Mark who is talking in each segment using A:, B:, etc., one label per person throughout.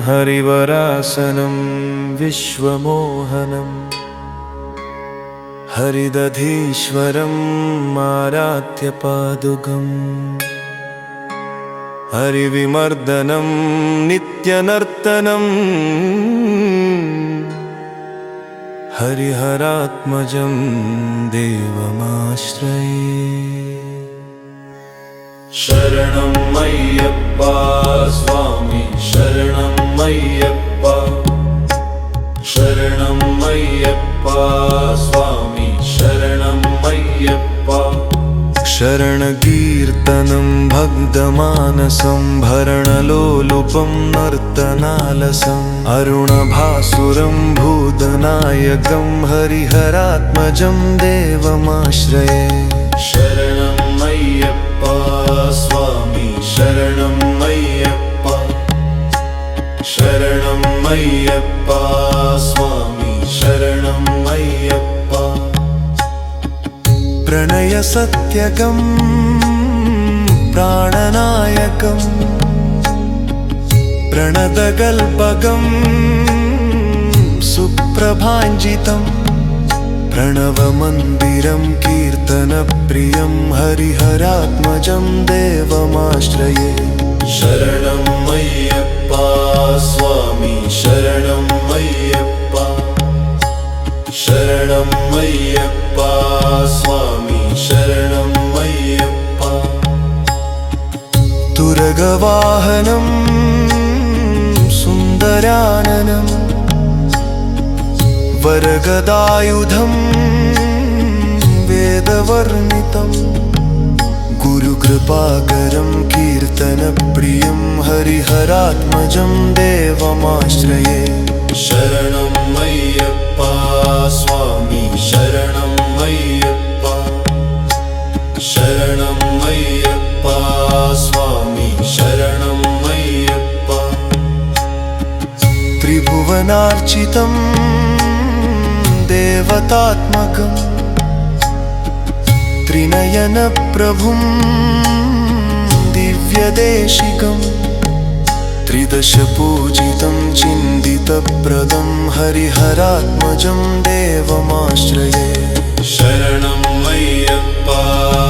A: हरिवरासनं विश्वमोहनं हरिदधीश्वरं आराध्यपादुकं हरिविमर्दनं नित्यनर्तनं हरिहरात्मजं देवमाश्रये। शरणं मय्यप्पा स्वामी शरणं मय्यप्पा, शरणं मय्यप्पा स्वामी शरणं मय्यप्पा। शरणकीर्तनं भक्तमानसं भरणलोलुपं नर्तनालसम् अरुणभासुरं भूतनायकं हरिहरात्मजं देवमाश्रये। शरणं मय्यप्पा स्वामी शरणं मय्यप्पा, शरणं मय्यप्पा स्वामी शरणं मय्यप्पा। प्रणयसत्यकं प्राणनायकं प्रणतकल्पकं सुप्रभाञ्जितं प्रणवमन्दिरं कीर्तनप्रियं हरिहरात्मजं देवमाश्रये। शरणं मय्यप्पा स्वामी शरणं मय्यप्पा, शरणं मय्यप्पा स्वामी शरणं मय्यप्पा। तुरगवाहनं सुन्दराननं वरगदायुधं वेदवर्णितं गुरुकृपाकरं कीर्तनप्रियं हरिहरात्मजं देवमाश्रये। शरणं मय्यप्पा स्वामी शरणं मय्यप्पा, शरणं मय्यप्पा स्वामी शरणं मय्यप्पा। त्रिभुवनार्चितं देवतात्मकं त्रिनयनप्रभुं दिव्यदेशिकं त्रिदशपूजितं चिन्तितप्रदं हरिहरात्मजं देवमाश्रये। शरणं मय्यप्पा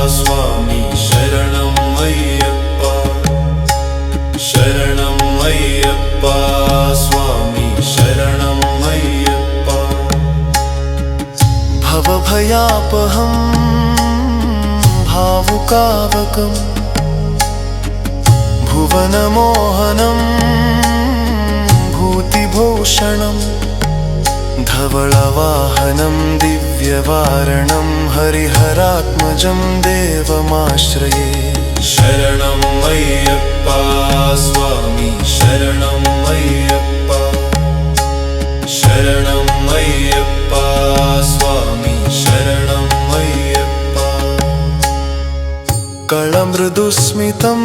A: स्वामी शरणं मय्यप्पा, शरणं मय्यप्पा स्वामी शरणं मय्यप्पा। भवभयापहं भावुकावकं भुवनमोहनं भूतिभूषणं धवलवाहनं दिव्यवारणं हरिहरात्मजं देवमाश्रये। शरणं मय्यप्पा स्वामी शरणं मय्यप्पा, शरणं मय्यप्पा स्वामी शरणं मय्यप्पा। कळमृदुस्मितं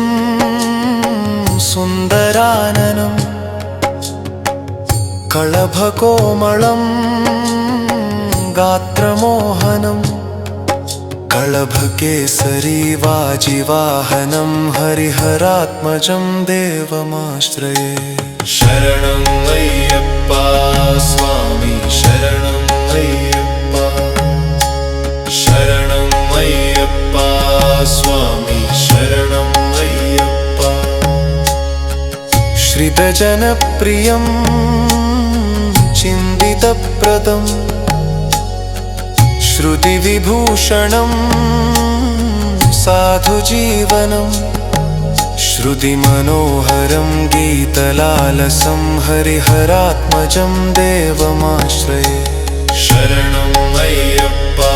A: सुन्दराननं कळभकोमलं गात्रमोहनं कळभकेसरी वाजिवाहनं हरिहरात्मजं देवमाश्रये। शरणं मय्यप्पा स्वामी शरणं मय्यप्पा, शरणं मय्यप्पा स्वामी शरणं मय्यप्पा। श्रितजनप्रियं चिन्तितप्रदं श्रुतिविभूषणं साधुजीवनं श्रुतिमनोहरं गीतलालसं हरिहरात्मजं देवमाश्रये। शरणं मय्यप्पा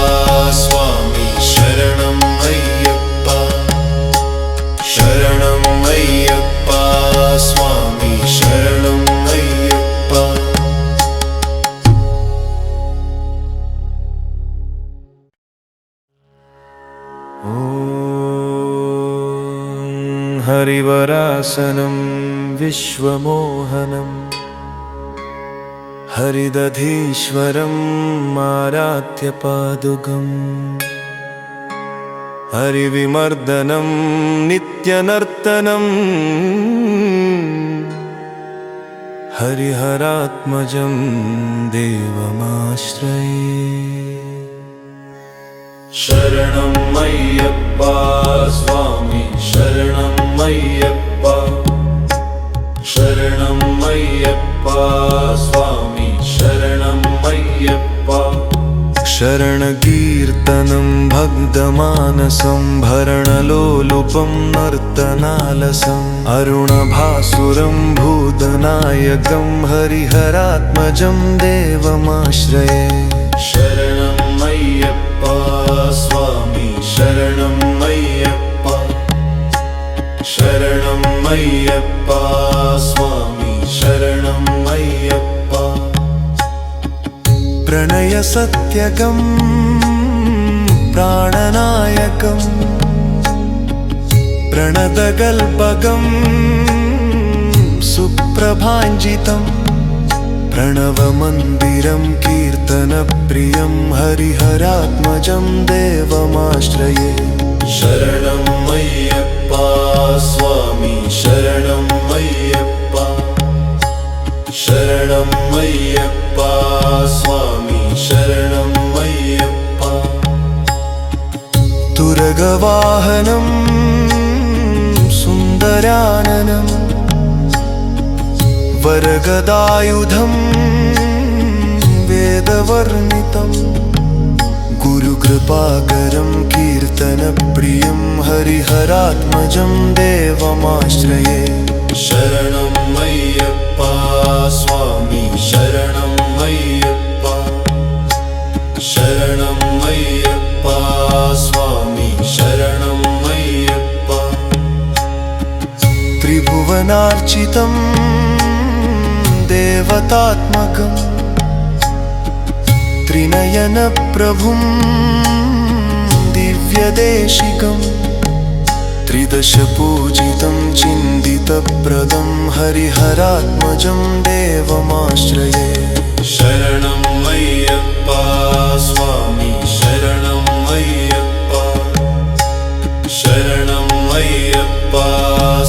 A: स्वामी शरणं मय्यप्पा, शरणं मय्यप्पा स्वामी शरणं मय्यप्पा। हरिवरासनं विश्वमोहनं हरिदधीश्वरं आराध्यपादुकं हरिविमर्दनं नित्यनर्तनं हरिहरात्मजं देवमाश्रये। शरणं मय्यप्पा स्वामी शरणं मय्यप्पा, शरणं मय्यप्पा स्वामी शरणं मय्यप्पा। शरणकीर्तनं भग्धमानसं भरणलोलुपं नर्तनालसम् अरुणभासुरं भूतनायकं हरिहरात्मजं देवमाश्रये। शरणं मय्यप्पा स्वामी शरणं मय्यप्पा, शरणं मय्यप्पा स्वामी शरणं मय्यप्पा। प्रणयसत्यकं प्राणनायकं प्रणतकल्पकं सुप्रभाञ्जितं प्रणवमन्दिरं कीर्तनप्रियं हरिहरात्मजं देवमाश्रये। शरणं मय्यप्पा स्वामी शरणं मय्यप्पा, शरणं मय्यप्पा स्वामी शरणं मय्यप्पा। तुरगवाहनं सुन्दराननं वरगदायुधं वेदवर्णितं गुरुकृपाकरं कीर्तनप्रियं हरिहरात्मजं देवमाश्रये। शरणं मय्यप्पा स्वामी शरणं मय्यप्पा, शरणं मय्यप्पा स्वामी शरणं मय्यप्पा। त्रिभुवनार्चितं देवतात्मकं त्रिनयनप्रभुं दिव्यदेशिकं त्रिदशपूजितं चिन्तितप्रदं हरिहरात्मजं देवमाश्रये। शरणं मय्यप्पा स्वामी शरणं मय्यप्पा, शरणं मय्यप्पा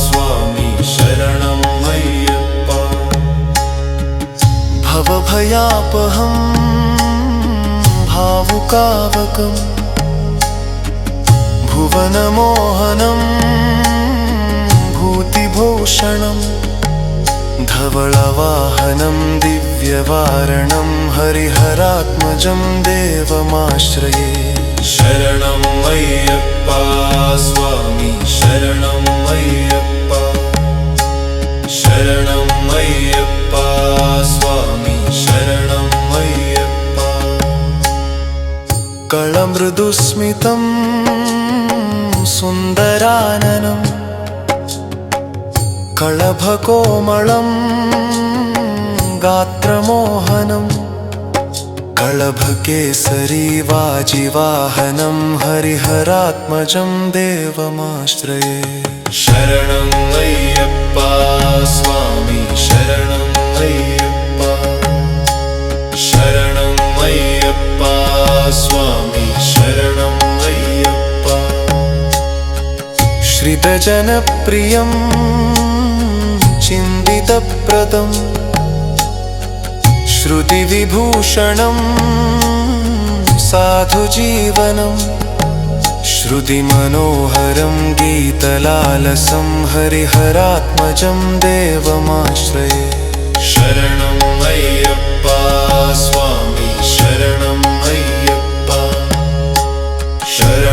A: स्वामी शरणं मय्यप्पा। भवभयापहं भावुकावकं भुवनमोहनं भूतिभूषणं धवलवाहनं दिव्यवारणं हरिहरात्मजं देवमाश्रये। शरणं मय्यप्पा स्वामी शरणं मय्यप्पा, शरणं मय्यप्पा स्वामी शरणं मय्यप्पा। कळमृदुस्मितं सुन्दराननं कळभकोमलं गात्रमोहनं कळभकेसरी वाजिवाहनं हरिहरात्मजं देवमाश्रये। शरणं मय्यप्पा स्वामी शरणं मय्यप्पा, शरणं मय्यप्पा स्वामी शरणं मय्यप्पा। श्रितजनप्रियं चिन्तितप्रदं श्रुतिविभूषणं साधुजीवनं श्रुतिमनोहरं गीतलालसं हरिहरात्मजं देवमाश्रये। शरणं मय्यप्पा स्वामी शरणं मय्यप्पा, शरणं